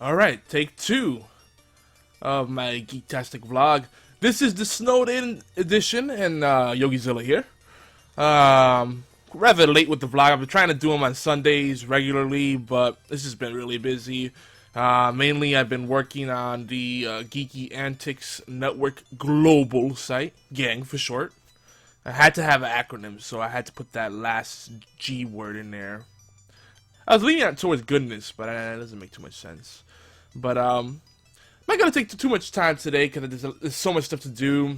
Alright, take two of my Geektastic vlog. This is the snowed in edition, and Yogizilla here. Rather late with the vlog. I've been trying to do them on Sundays regularly, but this has been really busy. Mainly I've been working on the Geeky Antics Network Global site, GANG for short. I had to have an acronym, so I had to put that last G word in there. I was leaning towards goodness, but that doesn't make too much sense. But I'm not gonna take too much time today because there's so much stuff to do.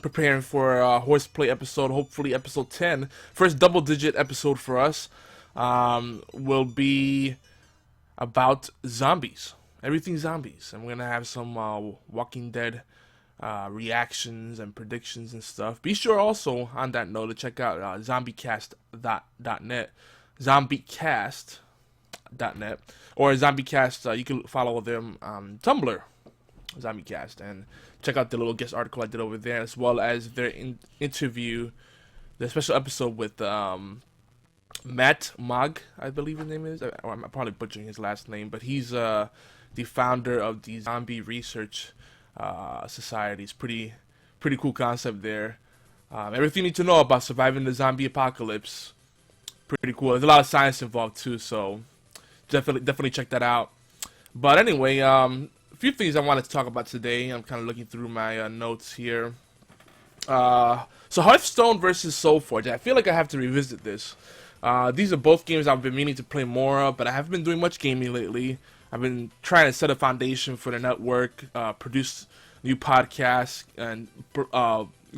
Preparing for a horseplay episode, hopefully episode 10. First double-digit episode for us will be about zombies. Everything zombies. And we're gonna have some Walking Dead reactions and predictions and stuff. Be sure also on that note to check out zombiecast.net. Zombiecast.net or Zombiecast. You can follow them on Tumblr, Zombiecast, and check out the little guest article I did over there, as well as their interview, the special episode with Matt Mogg, I believe his name is. I'm probably butchering his last name, but he's the founder of the Zombie Research Society. It's pretty cool concept there. Everything you need to know about surviving the zombie apocalypse. Pretty cool. There's a lot of science involved too, so definitely check that out. But anyway, a few things I wanted to talk about today. I'm kind of looking through my notes here. So Hearthstone versus SolForge. I feel like I have to revisit this. These are both games I've been meaning to play more of, but I haven't been doing much gaming lately. I've been trying to set a foundation for the network, produce new podcasts, and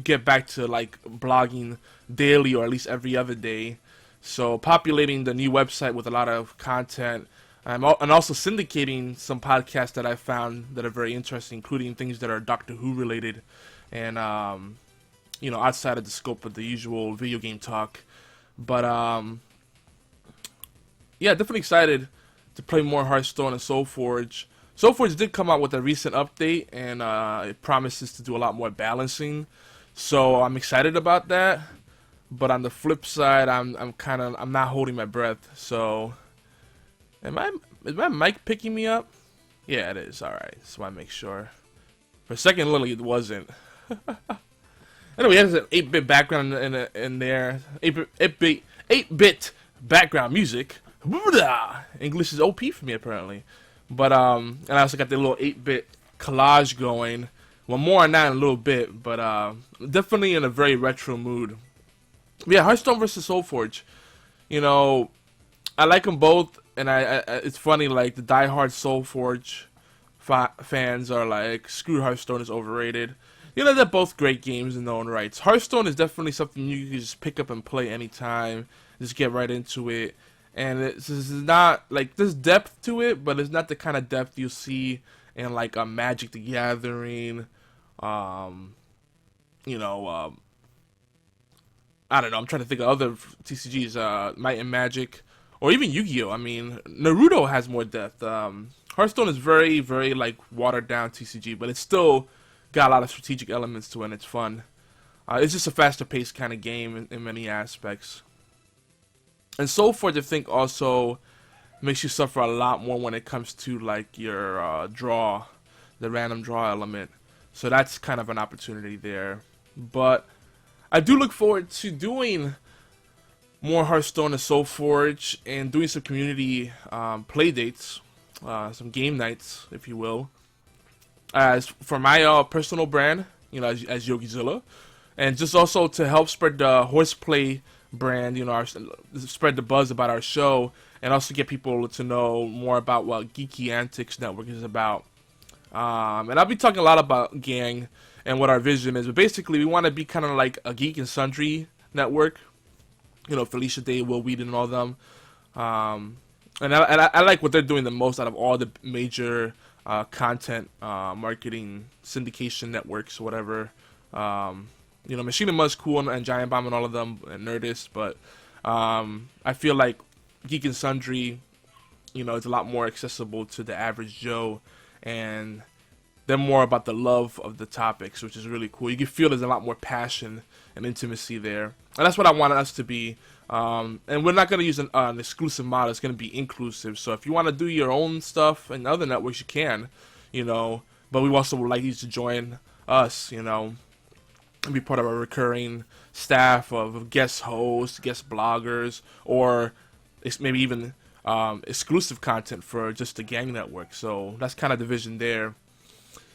get back to like blogging daily or at least every other day. So populating the new website with a lot of content, and also syndicating some podcasts that I found that are very interesting, including things that are Doctor Who related, and outside of the scope of the usual video game talk. But yeah, definitely excited to play more Hearthstone and SolForge. SolForge did come out with a recent update, and it promises to do a lot more balancing. So I'm excited about that. But on the flip side, I'm not holding my breath. So, is my mic picking me up? Yeah, it is. All right, so I make sure. For a second, literally, it wasn't. Anyway, there's an 8-bit background in there. 8-bit background music. English is OP for me apparently. But and I also got the little 8-bit collage going. Well, more on that in a little bit, but definitely in a very retro mood. Yeah, Hearthstone versus SolForge. You know, I like them both, and it's funny, like, the diehard SolForge fans are like, screw Hearthstone, is overrated. You know, they're both great games in their own rights. Hearthstone is definitely something you can just pick up and play anytime, just get right into it. And it's not, like, there's depth to it, but it's not the kind of depth you see in, like, a Magic the Gathering, I don't know, I'm trying to think of other TCGs, Might and Magic, or even Yu-Gi-Oh! I mean, Naruto has more depth. Hearthstone is very, very, like, watered-down TCG, but it's still got a lot of strategic elements to it, and it's fun. It's just a faster-paced kind of game in many aspects. And SolForge, I think, also makes you suffer a lot more when it comes to, like, your draw, the random draw element. So that's kind of an opportunity there. But I do look forward to doing more Hearthstone and SolForge and doing some community play dates, some game nights, if you will. As for my personal brand, as Yogizilla, and just also to help spread the horseplay brand, spread the buzz about our show, and also get people to know more about what Geeky Antics Network is about. And I'll be talking a lot about Gang and what our vision is, but basically we want to be kind of like a Geek and Sundry network. Felicia Day, Will Wheaton, and all of them. And I like what they're doing the most out of all the major content marketing syndication networks or whatever. Machine Mud's cool, and Giant Bomb and all of them, and Nerdist, but I feel like Geek and Sundry, it's a lot more accessible to the average Joe, and they're more about the love of the topics, which is really cool. You can feel there's a lot more passion and intimacy there, and that's what I wanted us to be. And we're not going to use an exclusive model. It's going to be inclusive. So if you want to do your own stuff and other networks, you can, you know. But we also would like you to join us, you know, and be part of a recurring staff of guest hosts, guest bloggers, or maybe even exclusive content for just the gang network. So that's kind of the vision there.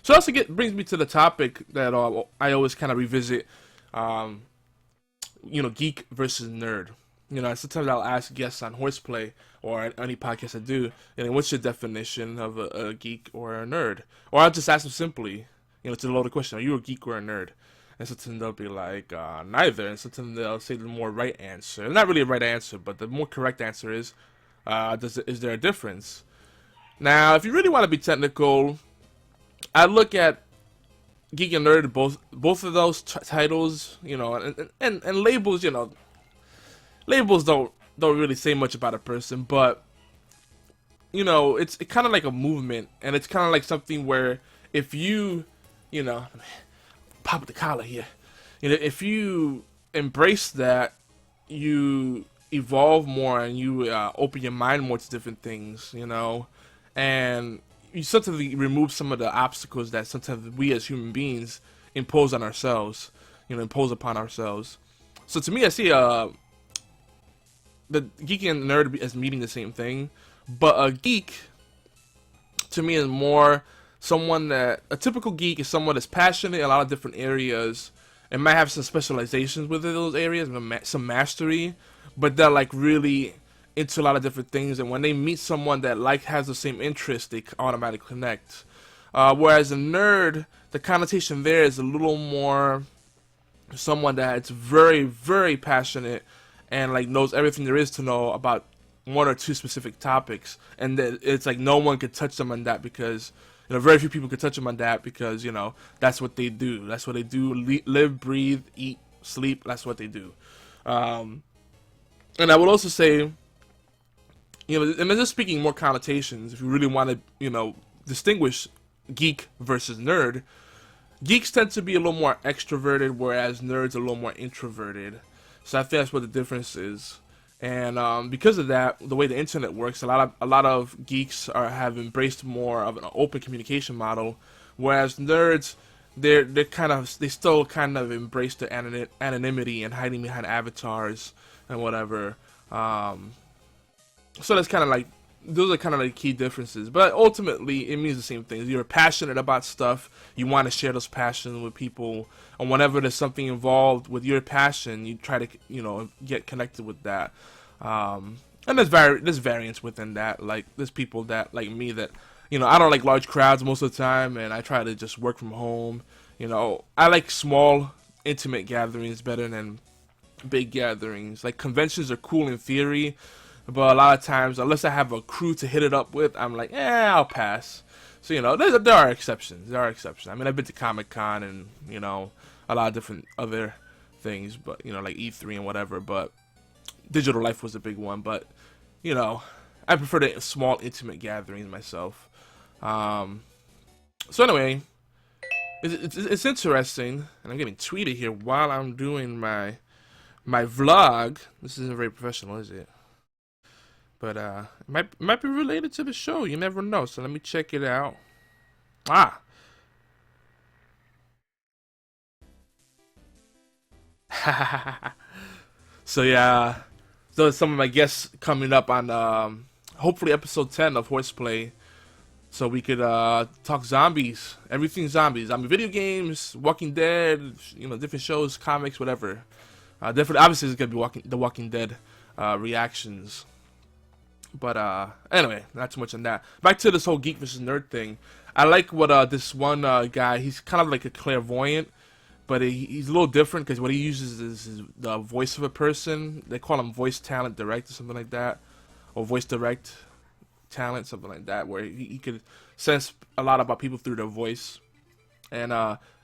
So also brings me to the topic that I always kind of revisit, you know, geek versus nerd. You know, sometimes I'll ask guests on Horseplay or any podcast I do, and what's your definition of a geek or a nerd? Or I'll just ask them simply, you know, it's a loaded question: are you a geek or a nerd? And sometimes they'll be like, neither. And sometimes they'll say the more right answer. Not really a right answer, but the more correct answer is, is there a difference? Now, if you really want to be technical, I look at geek and nerd, both of those titles, you know, and labels, you know. Labels don't really say much about a person, but you know, it's kind of like a movement, and it's kind of like something where if you know, pop with the collar here, you know, if you embrace that, you evolve more and you open your mind more to different things, you know, and you sometimes remove some of the obstacles that sometimes we as human beings impose on ourselves, you know, impose upon ourselves. So to me, I see the geeky and nerd as meaning the same thing, but a geek to me is more someone that a typical geek is someone that's passionate in a lot of different areas and might have some specializations within those areas, some mastery, but they're like really into a lot of different things, and when they meet someone that has the same interest, they automatically connect. Whereas a nerd, the connotation there is a little more someone that's very, very passionate and like knows everything there is to know about one or two specific topics, and that it's like no one could touch them on that because, you know, very few people could touch them on that because, you know, that's what they do. That's what they do. Live, breathe, eat, sleep. That's what they do. And I would also say, you know, and just speaking more connotations, if you really want to, you know, distinguish geek versus nerd, geeks tend to be a little more extroverted, whereas nerds are a little more introverted. So I think that's what the difference is. And because of that, the way the internet works, a lot of geeks have embraced more of an open communication model, whereas nerds, they still kind of embrace the anonymity and hiding behind avatars and whatever. So that's kind of like, those are kind of like key differences, but ultimately it means the same thing. You're passionate about stuff, you want to share those passions with people, and whenever there's something involved with your passion, you try to, you know, get connected with that. And there's variance within that. Like, there's people that, like me, that, you know, I don't like large crowds most of the time, and I try to just work from home. You know, I like small, intimate gatherings better than big gatherings. Like, conventions are cool in theory, but a lot of times, unless I have a crew to hit it up with, I'm like, I'll pass. So, you know, there are exceptions. There are exceptions. I mean, I've been to Comic-Con and, you know, a lot of different other things, but, you know, like E3 and whatever, but Digital Life was a big one. But, you know, I prefer the small, intimate gatherings myself. So anyway, it's interesting, and I'm getting tweeted here while I'm doing my vlog. This isn't very professional, is it? But it might be related to the show. You never know. So let me check it out. So yeah, so some of my guests coming up on hopefully episode 10 of Horseplay. So we could talk zombies, everything zombies. I mean, video games, Walking Dead, you know, different shows, comics, whatever. Different. Obviously, it's gonna be the Walking Dead reactions. But anyway, not too much on that. Back to this whole geek versus nerd thing. I like what this one guy. He's kind of like a clairvoyant, but he's a little different because what he uses is the voice of a person. They call him voice talent direct or something like that, or voice direct talent, something like that, where he could sense a lot about people through their voice. And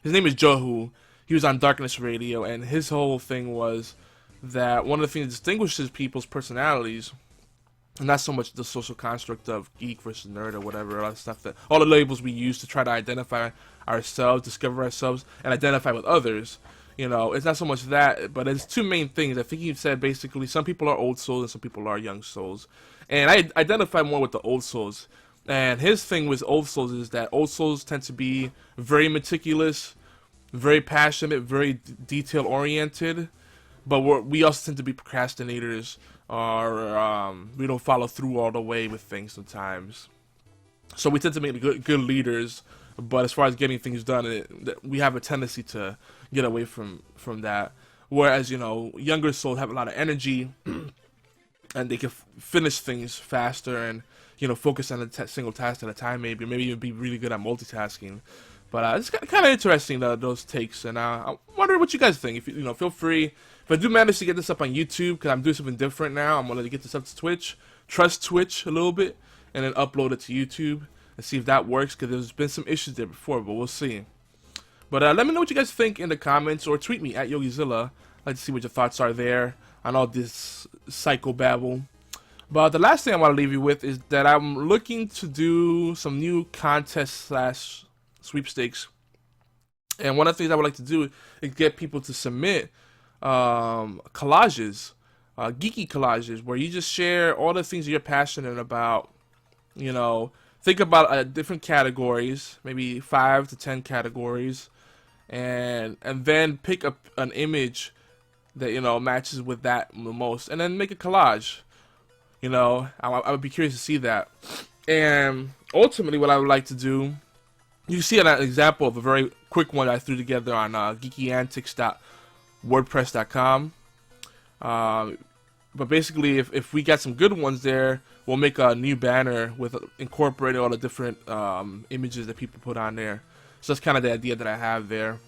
his name is Johu. He was on Darkness Radio, and his whole thing was that one of the things that distinguishes people's personalities not so much the social construct of geek versus nerd or whatever, all that stuff, that all the labels we use to try to identify ourselves, discover ourselves, and identify with others. You know, it's not so much that, but it's two main things. I think he said basically some people are old souls and some people are young souls. And I identify more with the old souls. And his thing with old souls is that old souls tend to be very meticulous, very passionate, very detail oriented, but we also tend to be procrastinators, or we don't follow through all the way with things sometimes. So we tend to make good leaders, but as far as getting things done, we have a tendency to get away from that. Whereas, you know, younger souls have a lot of energy, and they can finish things faster, and, you know, focus on a single task at a time, maybe even be really good at multitasking. But it's kind of interesting, those takes, and I wonder what you guys think. If you know, feel free. If I do manage to get this up on YouTube, because I'm doing something different now, I'm gonna get this up to Twitch, trust Twitch a little bit, and then upload it to YouTube and see if that works. Because there's been some issues there before, but we'll see. But let me know what you guys think in the comments, or tweet me at Yogizilla. I'd like to see what your thoughts are there on all this psychobabble. But the last thing I want to leave you with is that I'm looking to do some new contests / sweepstakes, and one of the things I would like to do is get people to submit collages, geeky collages, where you just share all the things that you're passionate about. You know, think about different categories, maybe 5 to 10 categories, and then pick up an image that, you know, matches with that the most, and then make a collage. You know, I would be curious to see that. And ultimately, what I would like to do, you can see an example of a very quick one I threw together on geekyantics.wordpress.com. But basically, if we got some good ones there, we'll make a new banner with incorporating all the different images that people put on there. So that's kind of the idea that I have there.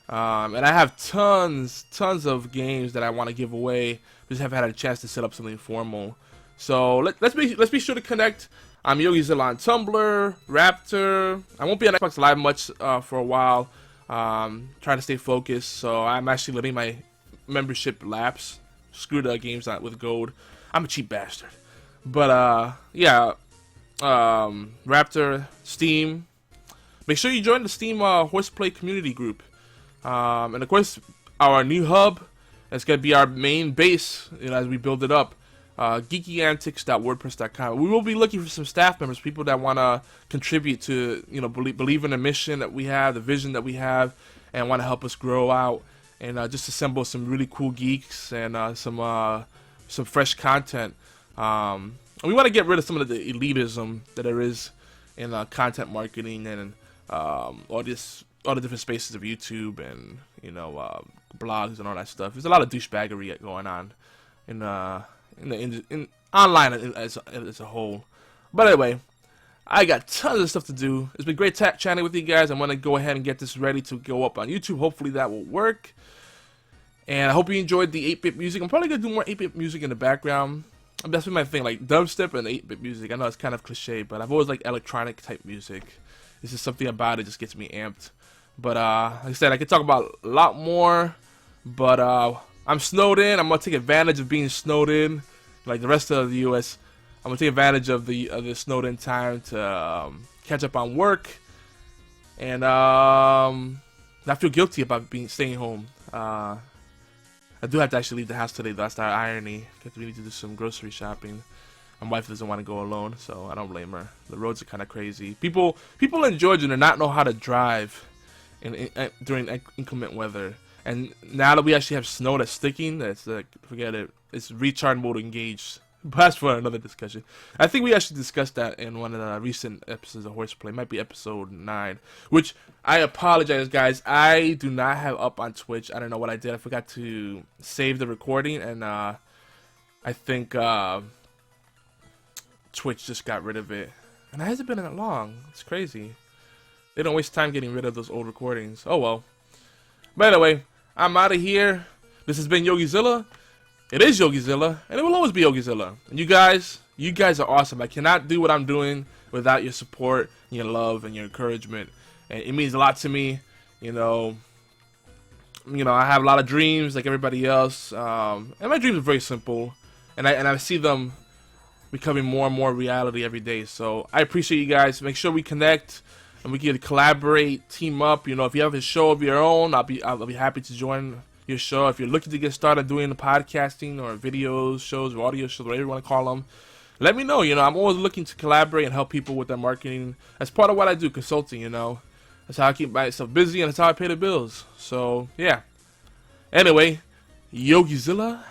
And I have tons of games that I want to give away. Just haven't had a chance to set up something formal. So let's be sure to connect. I'm Yogizilla on Tumblr, Raptor. I won't be on Xbox Live much for a while. Trying to stay focused, so I'm actually letting my membership lapse. Screw the games out with gold. I'm a cheap bastard. But yeah, Raptor, Steam. Make sure you join the Steam Horseplay community group. And of course, our new hub is gonna be our main base, you know, as we build it up. geekyantics.wordpress.com. We will be looking for some staff members, people that want to contribute to, you know, believe in the mission that we have, the vision that we have, and want to help us grow out and just assemble some really cool geeks and some fresh content. And we want to get rid of some of the elitism that there is in content marketing and all the different spaces of YouTube and, you know, blogs and all that stuff. There's a lot of douchebaggery going on in online as a whole. But anyway, I got tons of stuff to do. It's been great chatting with you guys. I'm going to go ahead and get this ready to go up on YouTube. Hopefully that will work. And I hope you enjoyed the 8-bit music. I'm probably going to do more 8-bit music in the background. That's been my thing, like dubstep and 8-bit music. I know it's kind of cliche, but I've always liked electronic type music. It's just something about it just gets me amped. But like I said, I could talk about a lot more. But I'm snowed in. I'm going to take advantage of being snowed in. Like the rest of the U.S., I'm going to take advantage of the snowed in time to catch up on work. And not feel guilty about staying home. I do have to actually leave the house today. That's the irony, because we need to do some grocery shopping. My wife doesn't want to go alone, so I don't blame her. The roads are kind of crazy. People in Georgia do not know how to drive during inclement weather. And now that we actually have snow that's sticking, that's like, forget it. It's retard mode engaged. But that's for another discussion. I think we actually discussed that in one of the recent episodes of Horseplay. It might be episode 9. Which, I apologize, guys. I do not have up on Twitch. I don't know what I did. I forgot to save the recording. And I think Twitch just got rid of it. And it hasn't been that long. It's crazy. They don't waste time getting rid of those old recordings. Oh, well. But anyway, I'm out of here. This has been Yogizilla. It is Yogizilla, and it will always be Yogizilla. And you guys are awesome. I cannot do what I'm doing without your support, and your love, and your encouragement. And it means a lot to me. You know, I have a lot of dreams like everybody else, and my dreams are very simple. And I see them becoming more and more reality every day. So I appreciate you guys. Make sure we connect and we can collaborate, team up. You know, if you have a show of your own, I'll be happy to join your show. If you're looking to get started doing the podcasting or videos, shows, or audio shows, whatever you want to call them, let me know. You know, I'm always looking to collaborate and help people with their marketing. That's part of what I do, consulting, you know. That's how I keep myself busy and that's how I pay the bills. So, yeah. Anyway, Yogizilla